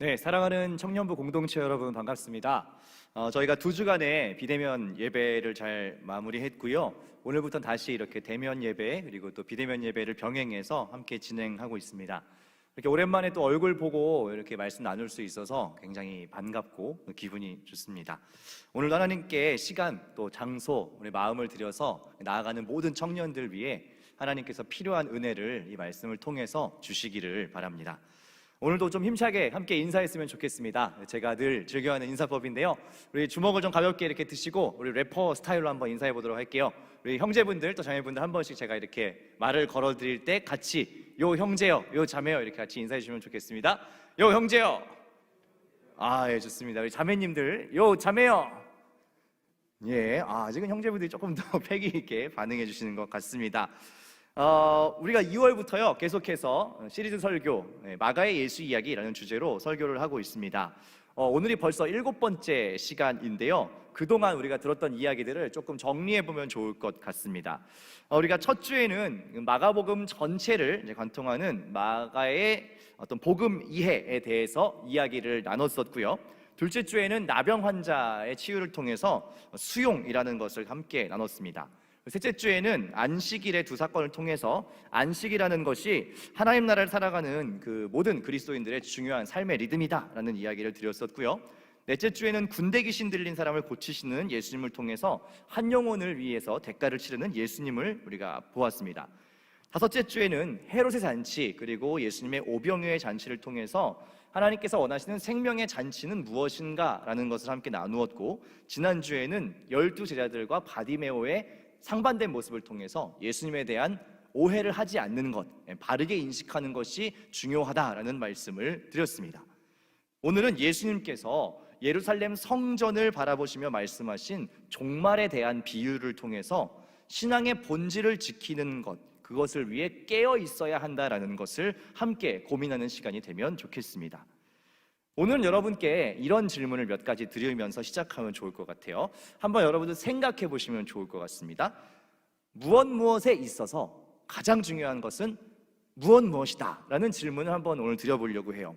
네, 사랑하는 청년부 공동체 여러분 반갑습니다. 저희가 2주간의 비대면 예배를 잘 마무리했고요. 오늘부터 다시 이렇게 대면 예배 그리고 또 비대면 예배를 병행해서 함께 진행하고 있습니다. 이렇게 오랜만에 또 얼굴 보고 이렇게 말씀 나눌 수 있어서 굉장히 반갑고 기분이 좋습니다. 오늘도 하나님께 시간 또 장소 우리 마음을 들여서 나아가는 모든 청년들 위해 하나님께서 필요한 은혜를 이 말씀을 통해서 주시기를 바랍니다. 오늘도 좀 힘차게 함께 인사했으면 좋겠습니다. 제가 늘 즐겨하는 인사법인데요. 우리 주먹을 좀 가볍게 이렇게 드시고 우리 래퍼 스타일로 한번 인사해 보도록 할게요. 우리 형제분들 또 자매분들 한 번씩 제가 이렇게 말을 걸어드릴 때 같이 요 형제요, 요 자매요 이렇게 같이 인사해 주시면 좋겠습니다. 요 형제요. 예, 좋습니다. 우리 자매님들 요 자매요. 예, 아직은 형제분들이 조금 더 패기 있게 반응해 주시는 것 같습니다. 우리가 2월부터요 계속해서 시리즈 설교 마가의 예수 이야기라는 주제로 설교를 하고 있습니다. 오늘이 벌써 7번째 시간인데요. 그동안 우리가 들었던 이야기들을 조금 정리해 보면 좋을 것 같습니다. 우리가 첫 주에는 마가복음 전체를 이제 관통하는 마가의 어떤 복음 이해에 대해서 이야기를 나눴었고요. 둘째 주에는 나병 환자의 치유를 통해서 수용이라는 것을 함께 나눴습니다. 셋째 주에는 안식일의 두 사건을 통해서 안식이라는 것이 하나님 나라를 살아가는 그 모든 그리스도인들의 중요한 삶의 리듬이다라는 이야기를 드렸었고요. 넷째 주에는 군대 귀신 들린 사람을 고치시는 예수님을 통해서 한 영혼을 위해서 대가를 치르는 예수님을 우리가 보았습니다. 다섯째 주에는 헤롯의 잔치 그리고 예수님의 오병이어의 잔치를 통해서 하나님께서 원하시는 생명의 잔치는 무엇인가라는 것을 함께 나누었고, 지난주에는 12제자들과 바디메오의 상반된 모습을 통해서 예수님에 대한 오해를 하지 않는 것, 바르게 인식하는 것이 중요하다라는 말씀을 드렸습니다. 오늘은 예수님께서 예루살렘 성전을 바라보시며 말씀하신 종말에 대한 비유를 통해서 신앙의 본질을 지키는 것, 그것을 위해 깨어 있어야 한다라는 것을 함께 고민하는 시간이 되면 좋겠습니다. 오늘 여러분께 이런 질문을 몇 가지 드리면서 시작하면 좋을 것 같아요. 한번 여러분들 생각해 보시면 좋을 것 같습니다. 무엇에 있어서 가장 중요한 것은 무엇이다 라는 질문을 한번 오늘 드려보려고 해요.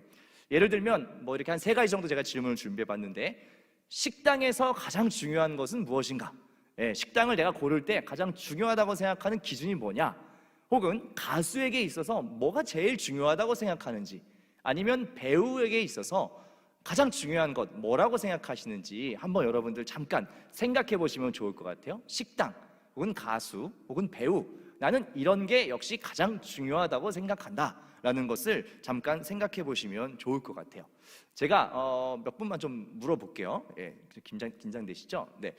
예를 들면 이렇게 한 3가지 정도 제가 질문을 준비해 봤는데, 식당에서 가장 중요한 것은 무엇인가? 식당을 내가 고를 때 가장 중요하다고 생각하는 기준이 뭐냐? 혹은 가수에게 있어서 뭐가 제일 중요하다고 생각하는지, 아니면 배우에게 있어서 가장 중요한 것 뭐라고 생각하시는지 한번 여러분들 잠깐 생각해 보시면 좋을 것 같아요. 식당 혹은 가수 혹은 배우, 나는 이런 게 역시 가장 중요하다고 생각한다 라는 것을 잠깐 생각해 보시면 좋을 것 같아요. 제가 몇 분만 좀 물어볼게요. 긴장되시죠? 네.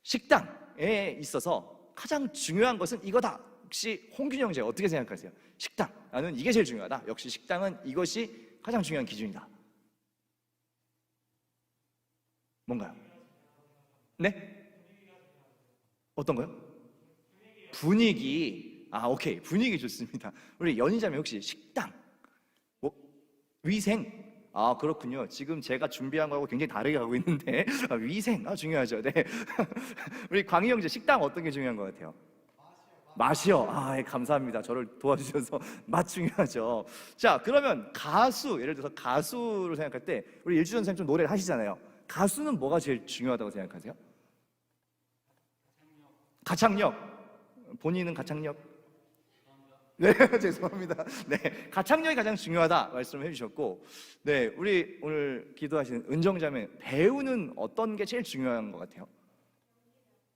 식당에 있어서 가장 중요한 것은 이거다. 혹시 홍균 형제 어떻게 생각하세요? 식당, 나는 이게 제일 중요하다. 역시 식당은 이것이 가장 중요한 기준이다. 뭔가요? 네? 어떤 거요? 분위기. 오케이. 분위기 좋습니다. 우리 연희자매 혹시 식당, 위생? 그렇군요. 지금 제가 준비한 거하고 굉장히 다르게 가고 있는데 위생, 중요하죠. 네. 우리 광희 형제 식당 어떤 게 중요한 것 같아요? 맛이요. 예, 감사합니다. 저를 도와주셔서. 맛 중요하죠. 자, 그러면 가수, 예를 들어서 가수를 생각할 때 우리 일주 선생님 좀 노래를 하시잖아요. 가수는 뭐가 제일 중요하다고 생각하세요? 가창력. 본인은 가창력? 네, 죄송합니다. 네, 가창력이 가장 중요하다 말씀을 해주셨고, 네, 우리 오늘 기도하시는 은정자매, 배우는 어떤 게 제일 중요한 것 같아요?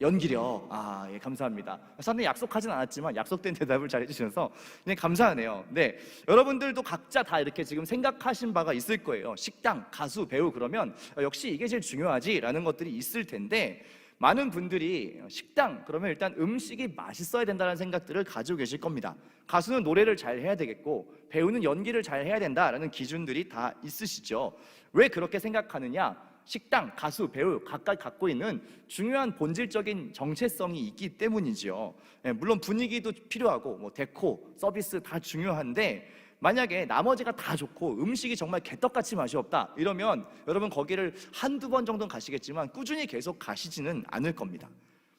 연기력. 예, 감사합니다. 사실 약속하진 않았지만 약속된 대답을 잘 해주셔서 그냥 감사하네요. 네, 여러분들도 각자 다 이렇게 지금 생각하신 바가 있을 거예요. 식당, 가수, 배우 그러면 역시 이게 제일 중요하지라는 것들이 있을 텐데, 많은 분들이 식당 그러면 일단 음식이 맛있어야 된다는 생각들을 가지고 계실 겁니다. 가수는 노래를 잘 해야 되겠고 배우는 연기를 잘 해야 된다라는 기준들이 다 있으시죠. 왜 그렇게 생각하느냐? 식당, 가수, 배우 각각 갖고 있는 중요한 본질적인 정체성이 있기 때문이지요. 물론 분위기도 필요하고 데코, 서비스 다 중요한데, 만약에 나머지가 다 좋고 음식이 정말 개떡같이 맛이 없다 이러면 여러분 거기를 한두 번 정도는 가시겠지만 꾸준히 계속 가시지는 않을 겁니다.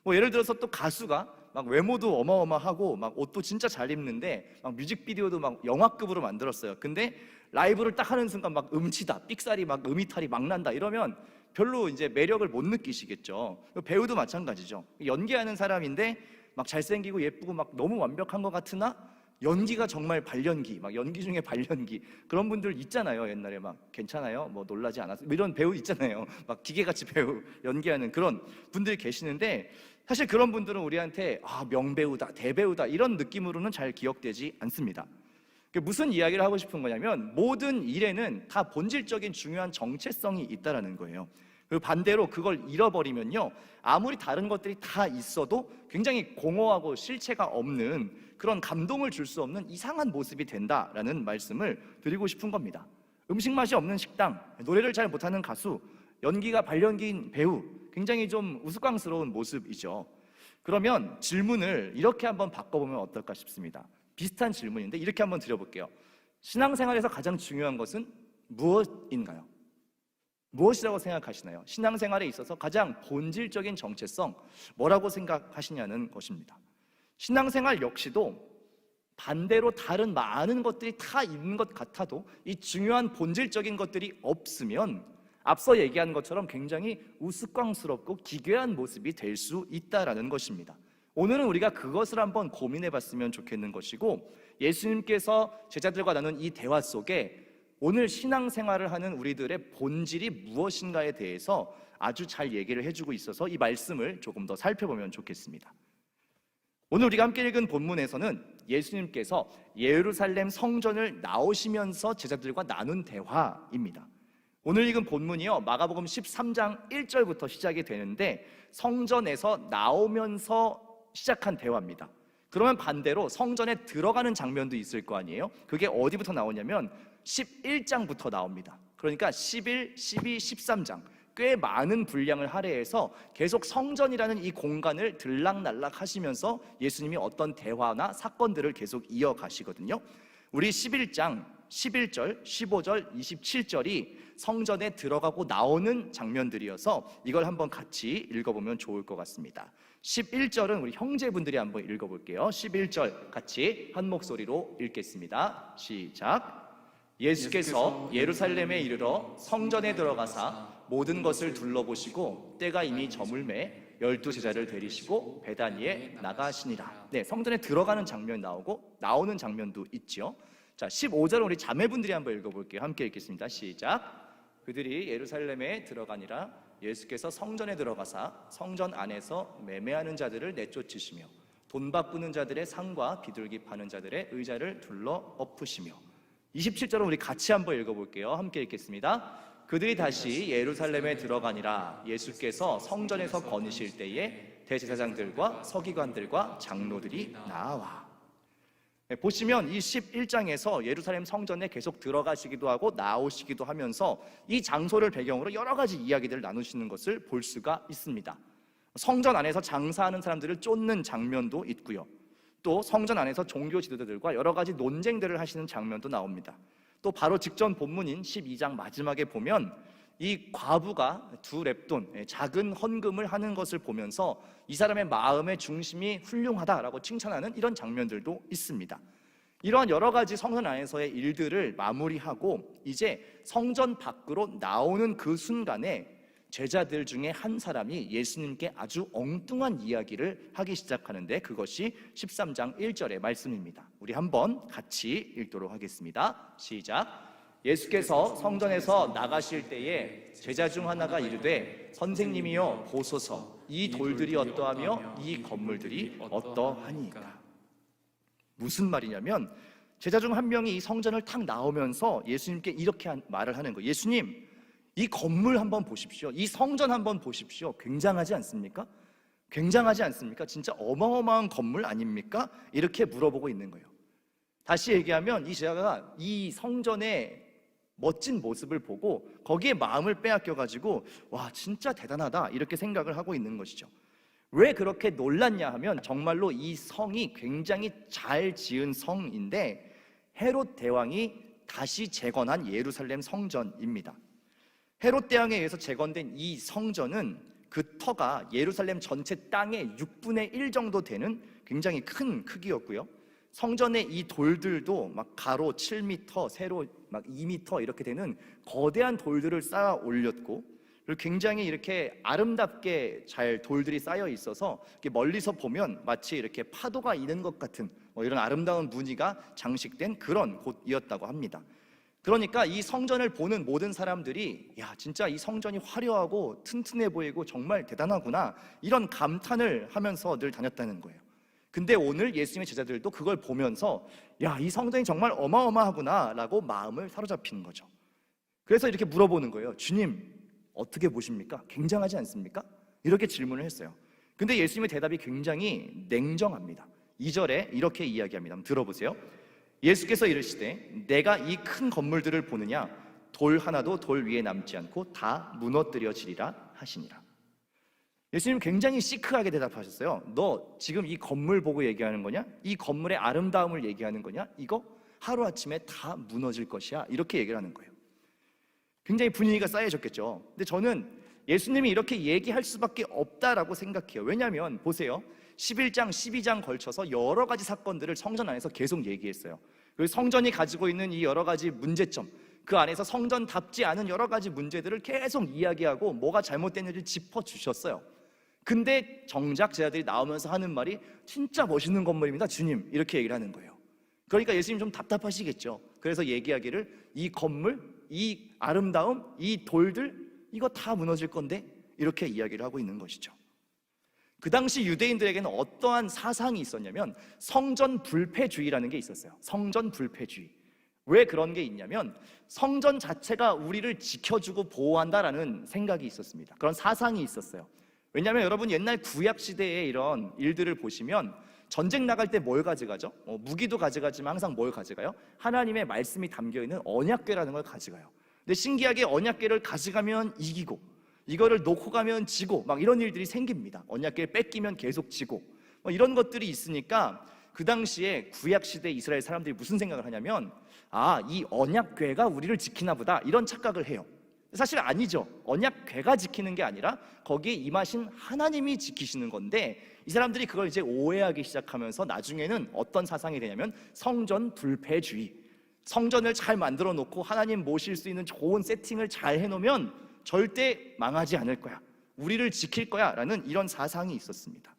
예를 들어서 또 가수가 막 외모도 어마어마하고 막 옷도 진짜 잘 입는데 막 뮤직비디오도 막 영화급으로 만들었어요. 근데 라이브를 딱 하는 순간 막 음치다, 삑사리 막 음이탈이 막 난다 이러면 별로 이제 매력을 못 느끼시겠죠. 배우도 마찬가지죠. 연기하는 사람인데 막 잘생기고 예쁘고 막 너무 완벽한 것 같으나 연기가 정말 발연기, 막 연기 중에 발연기 그런 분들 있잖아요. 옛날에 막 괜찮아요, 뭐 놀라지 않았어요, 이런 배우 있잖아요. 막 기계같이 배우 연기하는 그런 분들이 계시는데 사실 그런 분들은 우리한테 명배우다, 대배우다 이런 느낌으로는 잘 기억되지 않습니다. 무슨 이야기를 하고 싶은 거냐면 모든 일에는 다 본질적인 중요한 정체성이 있다라는 거예요. 그리고 반대로 그걸 잃어버리면요, 아무리 다른 것들이 다 있어도 굉장히 공허하고 실체가 없는 그런 감동을 줄 수 없는 이상한 모습이 된다라는 말씀을 드리고 싶은 겁니다. 음식 맛이 없는 식당, 노래를 잘 못하는 가수, 연기가 발연기인 배우, 굉장히 좀 우스꽝스러운 모습이죠. 그러면 질문을 이렇게 한번 바꿔보면 어떨까 싶습니다. 비슷한 질문인데 이렇게 한번 드려볼게요. 신앙생활에서 가장 중요한 것은 무엇인가요? 무엇이라고 생각하시나요? 신앙생활에 있어서 가장 본질적인 정체성 뭐라고 생각하시냐는 것입니다. 신앙생활 역시도 반대로 다른 많은 것들이 다 있는 것 같아도 이 중요한 본질적인 것들이 없으면 앞서 얘기한 것처럼 굉장히 우스꽝스럽고 기괴한 모습이 될 수 있다라는 것입니다. 오늘은 우리가 그것을 한번 고민해 봤으면 좋겠는 것이고, 예수님께서 제자들과 나눈 이 대화 속에 오늘 신앙생활을 하는 우리들의 본질이 무엇인가에 대해서 아주 잘 얘기를 해주고 있어서 이 말씀을 조금 더 살펴보면 좋겠습니다. 오늘 우리가 함께 읽은 본문에서는 예수님께서 예루살렘 성전을 나오시면서 제자들과 나눈 대화입니다. 오늘 읽은 본문이요, 마가복음 13장 1절부터 시작이 되는데 성전에서 나오면서 시작한 대화입니다. 그러면 반대로 성전에 들어가는 장면도 있을 거 아니에요? 그게 어디부터 나오냐면 11장부터 나옵니다. 그러니까 11, 12, 13장 꽤 많은 분량을 할애해서 계속 성전이라는 이 공간을 들락날락 하시면서 예수님이 어떤 대화나 사건들을 계속 이어가시거든요. 우리 11장 11절, 15절, 27절이 성전에 들어가고 나오는 장면들이어서 이걸 한번 같이 읽어보면 좋을 것 같습니다. 11절은 우리 형제분들이 한번 읽어볼게요. 11절 같이 한 목소리로 읽겠습니다. 시작. 예수께서 예루살렘에 이르러 성전에 들어가사 모든 것을 둘러보시고 때가 이미 저물매 12제자를 데리시고 베다니에 나가시니라. 네, 성전에 들어가는 장면 나오고 나오는 장면도 있죠. 자, 15절은 우리 자매분들이 한번 읽어볼게요. 함께 읽겠습니다. 시작. 그들이 예루살렘에 들어가니라. 예수께서 성전에 들어가사 성전 안에서 매매하는 자들을 내쫓으시며 돈 바꾸는 자들의 상과 비둘기 파는 자들의 의자를 둘러 엎으시며. 27절은 우리 같이 한번 읽어볼게요. 함께 읽겠습니다. 그들이 다시 예루살렘에 들어가니라. 예수께서 성전에서 거니실 때에 대제사장들과 서기관들과 장로들이 나와. 보시면 이 11장에서 예루살렘 성전에 계속 들어가시기도 하고 나오시기도 하면서 이 장소를 배경으로 여러 가지 이야기들을 나누시는 것을 볼 수가 있습니다. 성전 안에서 장사하는 사람들을 쫓는 장면도 있고요, 또 성전 안에서 종교 지도자들과 여러 가지 논쟁들을 하시는 장면도 나옵니다. 또 바로 직전 본문인 12장 마지막에 보면 이 과부가 두 렙돈, 작은 헌금을 하는 것을 보면서 이 사람의 마음의 중심이 훌륭하다라고 칭찬하는 이런 장면들도 있습니다. 이러한 여러 가지 성전 안에서의 일들을 마무리하고 이제 성전 밖으로 나오는 그 순간에 제자들 중에 한 사람이 예수님께 아주 엉뚱한 이야기를 하기 시작하는데 그것이 13장 1절의 말씀입니다. 우리 한번 같이 읽도록 하겠습니다. 시작. 예수께서 성전에서 나가실 때에 제자 중 하나가 이르되 선생님이여 보소서, 이 돌들이 어떠하며 이 건물들이 어떠하니까. 무슨 말이냐면 제자 중 한 명이 이 성전을 탁 나오면서 예수님께 이렇게 말을 하는 거예요. 예수님, 이 건물 한번 보십시오. 이 성전 한번 보십시오. 굉장하지 않습니까? 굉장하지 않습니까? 진짜 어마어마한 건물 아닙니까? 이렇게 물어보고 있는 거예요. 다시 얘기하면 이 제자가 이 성전의 멋진 모습을 보고 거기에 마음을 빼앗겨가지고 와, 진짜 대단하다 이렇게 생각을 하고 있는 것이죠. 왜 그렇게 놀랐냐 하면 정말로 이 성이 굉장히 잘 지은 성인데 헤롯 대왕이 다시 재건한 예루살렘 성전입니다. 헤롯 대왕에 의해서 재건된 이 성전은 그 터가 예루살렘 전체 땅의 6분의 1 정도 되는 굉장히 큰 크기였고요. 성전의 이 돌들도 막 가로 7m, 세로 막 2m 이렇게 되는 거대한 돌들을 쌓아 올렸고, 그리고 굉장히 이렇게 아름답게 잘 돌들이 쌓여 있어서 이렇게 멀리서 보면 마치 이렇게 파도가 있는 것 같은 이런 아름다운 무늬가 장식된 그런 곳이었다고 합니다. 그러니까 이 성전을 보는 모든 사람들이 야, 진짜 이 성전이 화려하고 튼튼해 보이고 정말 대단하구나, 이런 감탄을 하면서 늘 다녔다는 거예요. 근데 오늘 예수님의 제자들도 그걸 보면서 야, 이 성전이 정말 어마어마하구나 라고 마음을 사로잡히는 거죠. 그래서 이렇게 물어보는 거예요. 주님, 어떻게 보십니까? 굉장하지 않습니까? 이렇게 질문을 했어요. 근데 예수님의 대답이 굉장히 냉정합니다. 2절에 이렇게 이야기합니다. 한번 들어보세요. 예수께서 이르시되 내가 이 큰 건물들을 보느냐? 돌 하나도 돌 위에 남지 않고 다 무너뜨려지리라 하시니라. 예수님 굉장히 시크하게 대답하셨어요. 너 지금 이 건물 보고 얘기하는 거냐? 이 건물의 아름다움을 얘기하는 거냐? 이거 하루아침에 다 무너질 것이야, 이렇게 얘기를 하는 거예요. 굉장히 분위기가 쌓여졌겠죠. 근데 저는 예수님이 이렇게 얘기할 수밖에 없다라고 생각해요. 왜냐하면 보세요, 11장, 12장 걸쳐서 여러 가지 사건들을 성전 안에서 계속 얘기했어요. 그리고 성전이 가지고 있는 이 여러 가지 문제점, 그 안에서 성전답지 않은 여러 가지 문제들을 계속 이야기하고 뭐가 잘못됐는지 짚어주셨어요. 근데 정작 제자들이 나오면서 하는 말이 진짜 멋있는 건물입니다, 주님, 이렇게 얘기를 하는 거예요. 그러니까 예수님 좀 답답하시겠죠. 그래서 얘기하기를 이 건물, 이 아름다움, 이 돌들, 이거 다 무너질 건데, 이렇게 이야기를 하고 있는 것이죠. 그 당시 유대인들에게는 어떠한 사상이 있었냐면 성전 불패주의라는 게 있었어요. 성전 불패주의. 왜 그런 게 있냐면 성전 자체가 우리를 지켜주고 보호한다라는 생각이 있었습니다. 그런 사상이 있었어요. 왜냐하면 여러분, 옛날 구약 시대의 이런 일들을 보시면 전쟁 나갈 때 뭘 가져가죠? 무기도 가져가지만 항상 뭘 가져가요? 하나님의 말씀이 담겨있는 언약궤라는 걸 가져가요. 근데 신기하게 언약궤를 가져가면 이기고, 이거를 놓고 가면 지고, 막 이런 일들이 생깁니다. 언약궤를 뺏기면 계속 지고, 이런 것들이 있으니까 그 당시에 구약 시대 이스라엘 사람들이 무슨 생각을 하냐면 아, 이 언약궤가 우리를 지키나 보다, 이런 착각을 해요. 사실 아니죠. 언약궤가 지키는 게 아니라 거기에 임하신 하나님이 지키시는 건데, 이 사람들이 그걸 이제 오해하기 시작하면서 나중에는 어떤 사상이 되냐면 성전 불패주의. 성전을 잘 만들어 놓고 하나님 모실 수 있는 좋은 세팅을 잘 해놓으면 절대 망하지 않을 거야, 우리를 지킬 거야 라는 이런 사상이 있었습니다.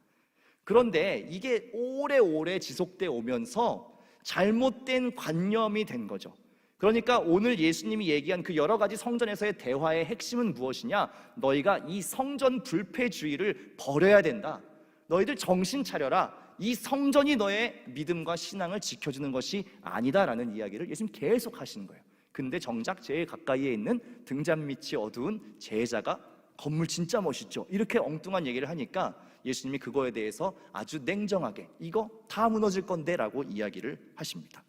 그런데 이게 오래오래 지속돼 오면서 잘못된 관념이 된 거죠. 그러니까 오늘 예수님이 얘기한 그 여러 가지 성전에서의 대화의 핵심은 무엇이냐? 너희가 이 성전 불패주의를 버려야 된다. 너희들 정신 차려라. 이 성전이 너의 믿음과 신앙을 지켜주는 것이 아니다라는 이야기를 예수님 계속 하시는 거예요. 근데 정작 제일 가까이에 있는 등잔 밑이 어두운 제자가 건물 진짜 멋있죠, 이렇게 엉뚱한 얘기를 하니까 예수님이 그거에 대해서 아주 냉정하게 이거 다 무너질 건데 라고 이야기를 하십니다.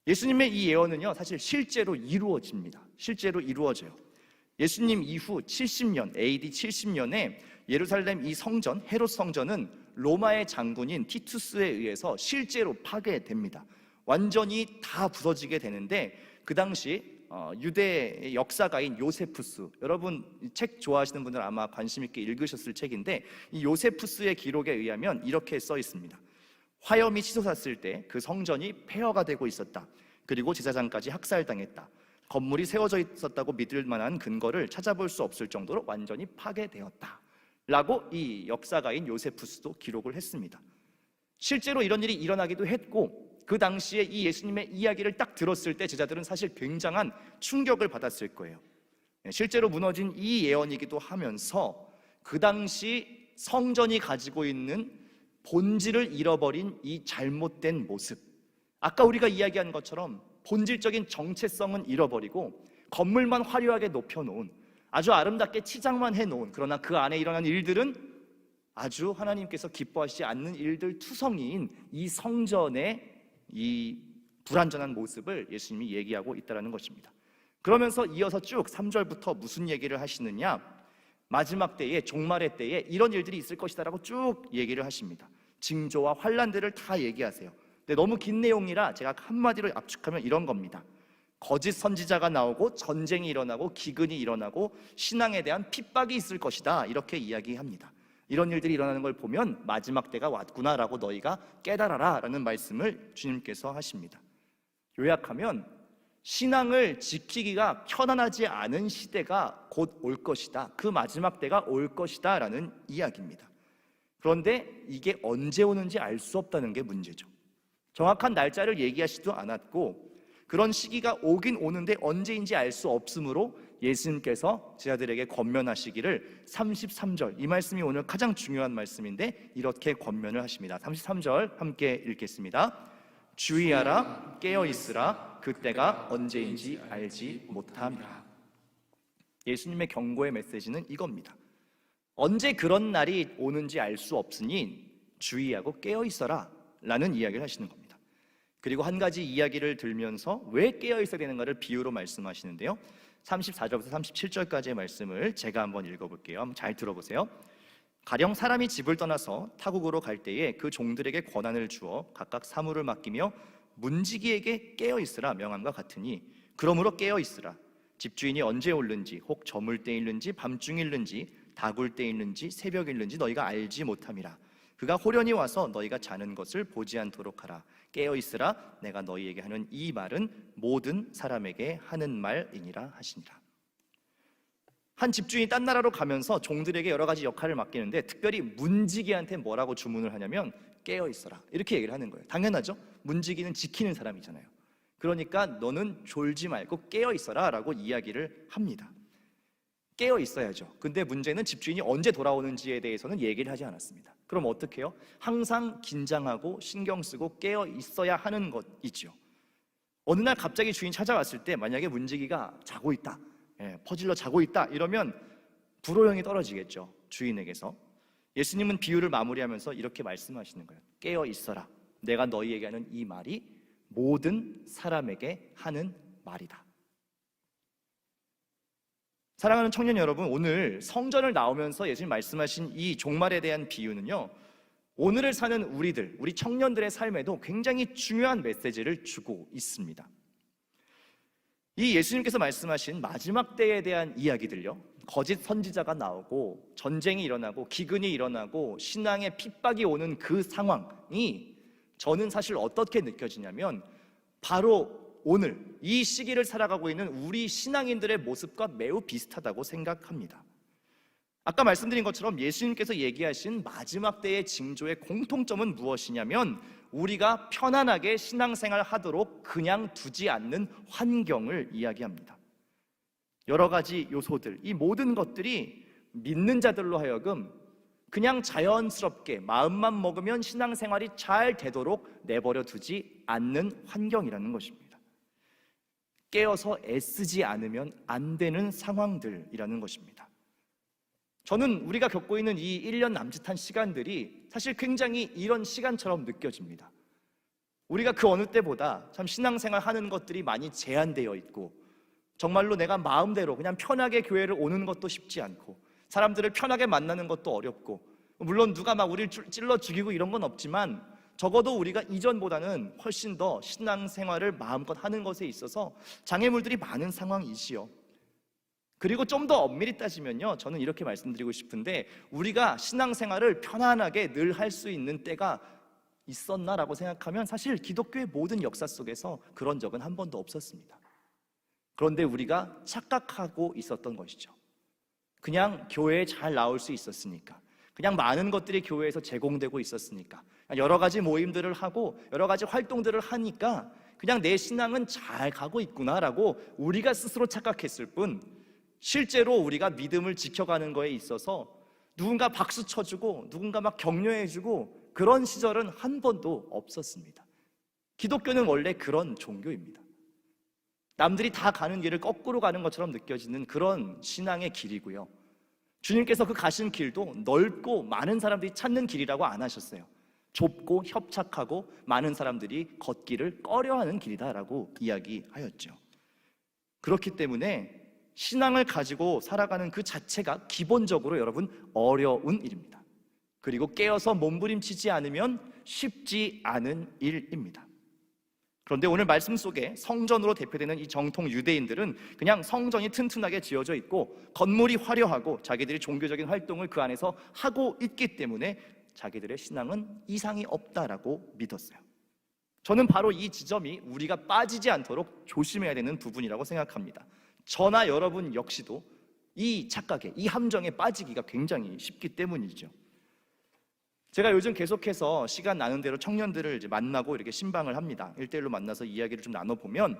예수님의 이 예언은요, 사실 실제로 이루어집니다. 실제로 이루어져요. 예수님 이후 70년, AD 70년에 예루살렘 이 성전, 헤롯 성전은 로마의 장군인 티투스에 의해서 실제로 파괴됩니다. 완전히 다 부서지게 되는데, 그 당시 유대의 역사가인 요세푸스, 여러분 책 좋아하시는 분들 아마 관심 있게 읽으셨을 책인데, 이 요세푸스의 기록에 의하면 이렇게 써 있습니다. 화염이 치솟았을 때 그 성전이 폐허가 되고 있었다. 그리고 제사장까지 학살당했다. 건물이 세워져 있었다고 믿을 만한 근거를 찾아볼 수 없을 정도로 완전히 파괴되었다 라고 이 역사가인 요세푸스도 기록을 했습니다. 실제로 이런 일이 일어나기도 했고, 그 당시에 이 예수님의 이야기를 딱 들었을 때 제자들은 사실 굉장한 충격을 받았을 거예요. 실제로 무너진 이 예언이기도 하면서 그 당시 성전이 가지고 있는 본질을 잃어버린 이 잘못된 모습, 아까 우리가 이야기한 것처럼 본질적인 정체성은 잃어버리고 건물만 화려하게 높여놓은, 아주 아름답게 치장만 해놓은, 그러나 그 안에 일어난 일들은 아주 하나님께서 기뻐하시지 않는 일들 투성이인 이 성전의 이 불완전한 모습을 예수님이 얘기하고 있다는 것입니다. 그러면서 이어서 쭉 3절부터 무슨 얘기를 하시느냐? 마지막 때에, 종말의 때에 이런 일들이 있을 것이다라고 쭉 얘기를 하십니다. 징조와 환란들을 다 얘기하세요. 근데 너무 긴 내용이라 제가 한마디로 압축하면 이런 겁니다. 거짓 선지자가 나오고 전쟁이 일어나고 기근이 일어나고 신앙에 대한 핍박이 있을 것이다, 이렇게 이야기합니다. 이런 일들이 일어나는 걸 보면 마지막 때가 왔구나라고 너희가 깨달아라 라는 말씀을 주님께서 하십니다. 요약하면 신앙을 지키기가 편안하지 않은 시대가 곧 올 것이다, 그 마지막 때가 올 것이다 라는 이야기입니다. 그런데 이게 언제 오는지 알 수 없다는 게 문제죠. 정확한 날짜를 얘기하지도 않았고 그런 시기가 오긴 오는데 언제인지 알 수 없으므로 예수님께서 제자들에게 권면하시기를 33절, 이 말씀이 오늘 가장 중요한 말씀인데 이렇게 권면을 하십니다. 33절 함께 읽겠습니다. 주의하라, 깨어있으라, 그때가 언제인지 알지 못함이라. 예수님의 경고의 메시지는 이겁니다. 언제 그런 날이 오는지 알 수 없으니 주의하고 깨어있어라 라는 이야기를 하시는 겁니다. 그리고 한 가지 이야기를 들면서 왜 깨어있어야 되는가를 비유로 말씀하시는데요, 34절부터 37절까지의 말씀을 제가 한번 읽어볼게요. 한번 잘 들어보세요. 가령 사람이 집을 떠나서 타국으로 갈 때에 그 종들에게 권한을 주어 각각 사물을 맡기며 문지기에게 깨어있으라 명함과 같으니 그러므로 깨어있으라. 집주인이 언제 올는지, 혹 저물 때일는지 밤중일는지 다굴 때일는지 새벽일는지 너희가 알지 못함이라. 그가 호련히 와서 너희가 자는 것을 보지 않도록 하라. 깨어있으라. 내가 너희에게 하는 이 말은 모든 사람에게 하는 말이니라 하시니라. 한 집주인이 딴 나라로 가면서 종들에게 여러 가지 역할을 맡기는데 특별히 문지기한테 뭐라고 주문을 하냐면 깨어있어라 이렇게 얘기를 하는 거예요. 당연하죠. 문지기는 지키는 사람이잖아요. 그러니까 너는 졸지 말고 깨어있어라 라고 이야기를 합니다. 깨어 있어야죠. 근데 문제는 집주인이 언제 돌아오는지에 대해서는 얘기를 하지 않았습니다. 그럼 어떻게 해요? 항상 긴장하고 신경 쓰고 깨어 있어야 하는 것이죠. 어느 날 갑자기 주인 찾아왔을 때 만약에 문지기가 자고 있다, 퍼질러 자고 있다 이러면 불호령이 떨어지겠죠, 주인에게서. 예수님은 비유를 마무리하면서 이렇게 말씀하시는 거예요. 깨어 있어라. 내가 너희에게 하는 이 말이 모든 사람에게 하는 말이다. 사랑하는 청년 여러분, 오늘 성전을 나오면서 예수님 말씀하신 이 종말에 대한 비유는요, 오늘을 사는 우리 청년들의 삶에도 굉장히 중요한 메시지를 주고 있습니다. 이 예수님께서 말씀하신 마지막 때에 대한 이야기들요, 거짓 선지자가 나오고 전쟁이 일어나고 기근이 일어나고 신앙의 핍박이 오는 그 상황이 저는 사실 어떻게 느껴지냐면 바로 오늘 이 시기를 살아가고 있는 우리 신앙인들의 모습과 매우 비슷하다고 생각합니다. 아까 말씀드린 것처럼 예수님께서 얘기하신 마지막 때의 징조의 공통점은 무엇이냐면 우리가 편안하게 신앙생활 하도록 그냥 두지 않는 환경을 이야기합니다. 여러 가지 요소들, 이 모든 것들이 믿는 자들로 하여금 그냥 자연스럽게 마음만 먹으면 신앙생활이 잘 되도록 내버려 두지 않는 환경이라는 것입니다. 깨어서 애쓰지 않으면 안 되는 상황들이라는 것입니다. 저는 우리가 겪고 있는 이 1년 남짓한 시간들이 사실 굉장히 이런 시간처럼 느껴집니다. 우리가 그 어느 때보다 참 신앙생활 하는 것들이 많이 제한되어 있고 정말로 내가 마음대로 그냥 편하게 교회를 오는 것도 쉽지 않고 사람들을 편하게 만나는 것도 어렵고, 물론 누가 막 우리를 찔러 죽이고 이런 건 없지만 적어도 우리가 이전보다는 훨씬 더 신앙생활을 마음껏 하는 것에 있어서 장애물들이 많은 상황이지요. 그리고 좀 더 엄밀히 따지면요, 저는 이렇게 말씀드리고 싶은데 우리가 신앙생활을 편안하게 늘 할 수 있는 때가 있었나라고 생각하면 사실 기독교의 모든 역사 속에서 그런 적은 한 번도 없었습니다. 그런데 우리가 착각하고 있었던 것이죠. 그냥 교회에 잘 나올 수 있었으니까, 그냥 많은 것들이 교회에서 제공되고 있었으니까, 여러 가지 모임들을 하고 여러 가지 활동들을 하니까 그냥 내 신앙은 잘 가고 있구나라고 우리가 스스로 착각했을 뿐, 실제로 우리가 믿음을 지켜가는 거에 있어서 누군가 박수 쳐주고 누군가 막 격려해주고 그런 시절은 한 번도 없었습니다. 기독교는 원래 그런 종교입니다. 남들이 다 가는 길을 거꾸로 가는 것처럼 느껴지는 그런 신앙의 길이고요, 주님께서 그 가신 길도 넓고 많은 사람들이 찾는 길이라고 안 하셨어요. 좁고 협착하고 많은 사람들이 걷기를 꺼려하는 길이다라고 이야기하였죠. 그렇기 때문에 신앙을 가지고 살아가는 그 자체가 기본적으로 여러분 어려운 일입니다. 그리고 깨어서 몸부림치지 않으면 쉽지 않은 일입니다. 그런데 오늘 말씀 속에 성전으로 대표되는 이 정통 유대인들은 그냥 성전이 튼튼하게 지어져 있고 건물이 화려하고 자기들이 종교적인 활동을 그 안에서 하고 있기 때문에 자기들의 신앙은 이상이 없다라고 믿었어요. 저는 바로 이 지점이 우리가 빠지지 않도록 조심해야 되는 부분이라고 생각합니다. 저나 여러분 역시도 이 착각에, 이 함정에 빠지기가 굉장히 쉽기 때문이죠. 제가 요즘 계속해서 시간 나는 대로 청년들을 이제 만나고 이렇게 신방을 합니다. 1대1로 만나서 이야기를 좀 나눠보면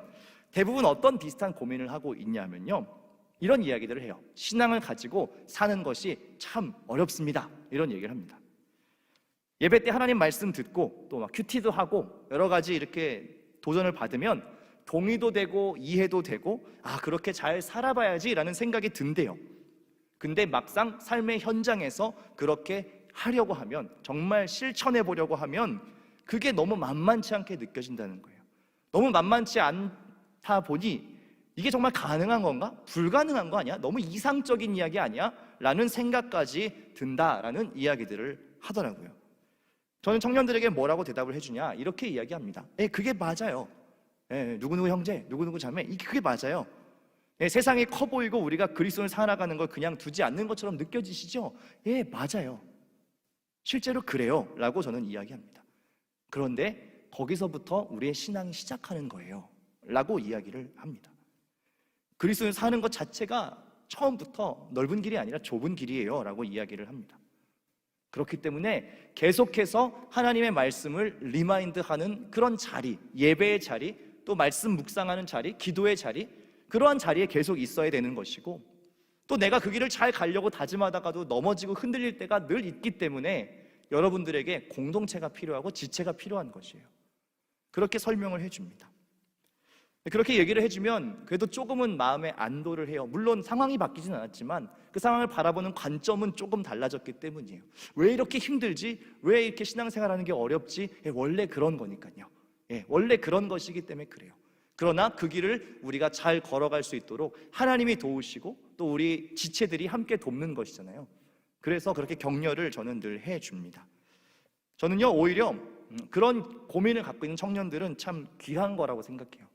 대부분 어떤 비슷한 고민을 하고 있냐면요, 이런 이야기들을 해요. 신앙을 가지고 사는 것이 참 어렵습니다, 이런 얘기를 합니다. 예배 때 하나님 말씀 듣고 또 막 큐티도 하고 여러 가지 이렇게 도전을 받으면 동의도 되고 이해도 되고 그렇게 잘 살아봐야지 라는 생각이 든대요. 근데 막상 삶의 현장에서 그렇게 하려고 하면, 정말 실천해 보려고 하면 그게 너무 만만치 않게 느껴진다는 거예요. 너무 만만치 않다 보니 이게 정말 가능한 건가? 불가능한 거 아니야? 너무 이상적인 이야기 아니야? 라는 생각까지 든다라는 이야기들을 하더라고요. 저는 청년들에게 뭐라고 대답을 해주냐, 이렇게 이야기합니다. 그게 맞아요. 누구누구 형제, 누구누구 자매, 그게 맞아요. 세상이 커 보이고 우리가 그리스도를 살아가는 걸 그냥 두지 않는 것처럼 느껴지시죠? 맞아요. 실제로 그래요 라고 저는 이야기합니다. 그런데 거기서부터 우리의 신앙이 시작하는 거예요 라고 이야기를 합니다. 그리스도를 사는 것 자체가 처음부터 넓은 길이 아니라 좁은 길이에요 라고 이야기를 합니다. 그렇기 때문에 계속해서 하나님의 말씀을 리마인드하는 그런 자리, 예배의 자리, 또 말씀 묵상하는 자리, 기도의 자리, 그러한 자리에 계속 있어야 되는 것이고, 또 내가 그 길을 잘 가려고 다짐하다가도 넘어지고 흔들릴 때가 늘 있기 때문에 여러분들에게 공동체가 필요하고 지체가 필요한 것이에요. 그렇게 설명을 해줍니다. 그렇게 얘기를 해주면 그래도 조금은 마음에 안도를 해요. 물론 상황이 바뀌진 않았지만 그 상황을 바라보는 관점은 조금 달라졌기 때문이에요. 왜 이렇게 힘들지? 왜 이렇게 신앙생활하는 게 어렵지? 원래 그런 거니까요. 원래 그런 것이기 때문에 그래요. 그러나 그 길을 우리가 잘 걸어갈 수 있도록 하나님이 도우시고 또 우리 지체들이 함께 돕는 것이잖아요. 그래서 그렇게 격려를 저는 늘 해줍니다. 저는요, 오히려 그런 고민을 갖고 있는 청년들은 참 귀한 거라고 생각해요.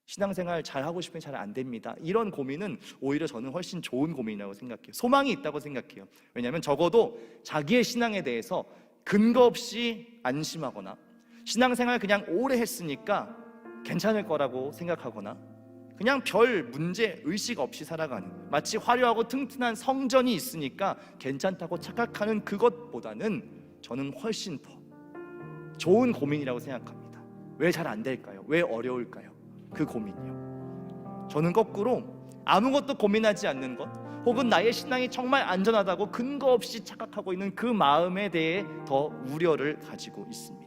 신앙생활 잘 하고 싶으면 잘 안 됩니다, 이런 고민은 오히려 저는 훨씬 좋은 고민이라고 생각해요. 소망이 있다고 생각해요. 왜냐하면 적어도 자기의 신앙에 대해서 근거 없이 안심하거나 신앙생활 그냥 오래 했으니까 괜찮을 거라고 생각하거나 그냥 별 문제 의식 없이 살아가는, 마치 화려하고 튼튼한 성전이 있으니까 괜찮다고 착각하는 그것보다는 저는 훨씬 더 좋은 고민이라고 생각합니다. 왜 잘 안 될까요? 왜 어려울까요? 그 고민이요. 저는 거꾸로 아무것도 고민하지 않는 것, 혹은 나의 신앙이 정말 안전하다고 근거 없이 착각하고 있는 그 마음에 대해 더 우려를 가지고 있습니다.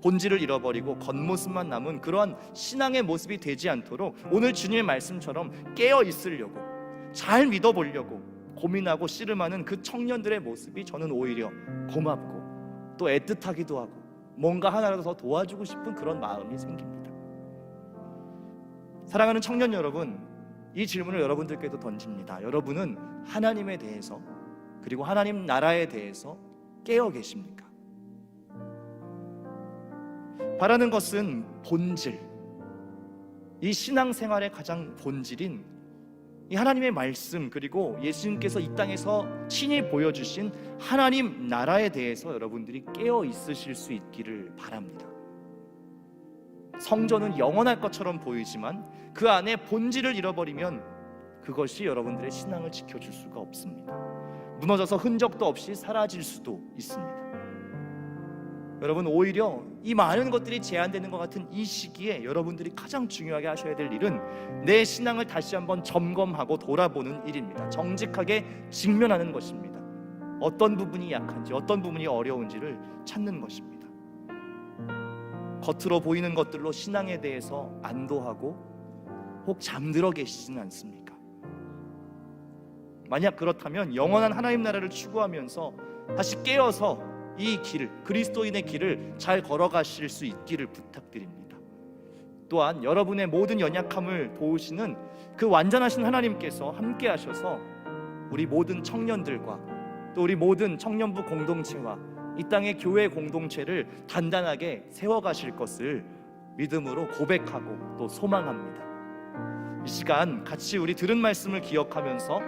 본질을 잃어버리고 겉모습만 남은 그러한 신앙의 모습이 되지 않도록 오늘 주님의 말씀처럼 깨어 있으려고, 잘 믿어보려고 고민하고 씨름하는 그 청년들의 모습이 저는 오히려 고맙고 또 애틋하기도 하고 뭔가 하나라도 더 도와주고 싶은 그런 마음이 생깁니다. 사랑하는 청년 여러분, 이 질문을 여러분들께도 던집니다. 여러분은 하나님에 대해서, 그리고 하나님 나라에 대해서 깨어 계십니까? 바라는 것은 본질, 이 신앙생활의 가장 본질인 이 하나님의 말씀, 그리고 예수님께서 이 땅에서 친히 보여주신 하나님 나라에 대해서 여러분들이 깨어 있으실 수 있기를 바랍니다. 성전은 영원할 것처럼 보이지만 그 안에 본질을 잃어버리면 그것이 여러분들의 신앙을 지켜줄 수가 없습니다. 무너져서 흔적도 없이 사라질 수도 있습니다. 여러분, 오히려 이 많은 것들이 제한되는 것 같은 이 시기에 여러분들이 가장 중요하게 하셔야 될 일은 내 신앙을 다시 한번 점검하고 돌아보는 일입니다. 정직하게 직면하는 것입니다. 어떤 부분이 약한지, 어떤 부분이 어려운지를 찾는 것입니다. 겉으로 보이는 것들로 신앙에 대해서 안도하고 혹 잠들어 계시지는 않습니까? 만약 그렇다면 영원한 하나님 나라를 추구하면서 다시 깨어서 이 길, 그리스도인의 길을 잘 걸어가실 수 있기를 부탁드립니다. 또한 여러분의 모든 연약함을 도우시는 그 완전하신 하나님께서 함께 하셔서 우리 모든 청년들과 또 우리 모든 청년부 공동체와 이 땅의 교회 공동체를 단단하게 세워가실 것을 믿음으로 고백하고 또 소망합니다. 이 시간 같이 우리 들은 말씀을 기억하면서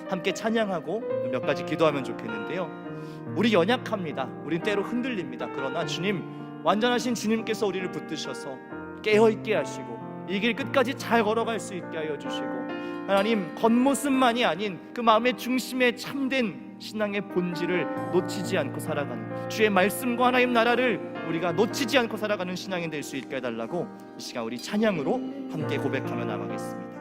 함께 찬양하고 몇 가지 기도하면 좋겠는데요. 우리 연약합니다. 우린 때로 흔들립니다. 그러나 주님, 완전하신 주님께서 우리를 붙드셔서 깨어있게 하시고 이 길 끝까지 잘 걸어갈 수 있게 하여 주시고, 하나님, 겉모습만이 아닌 그 마음의 중심에 참된 신앙의 본질을 놓치지 않고 살아가는, 주의 말씀과 하나님 나라를 우리가 놓치지 않고 살아가는 신앙이 될 수 있게 해달라고 이 시간 우리 찬양으로 함께 고백하며 나가겠습니다.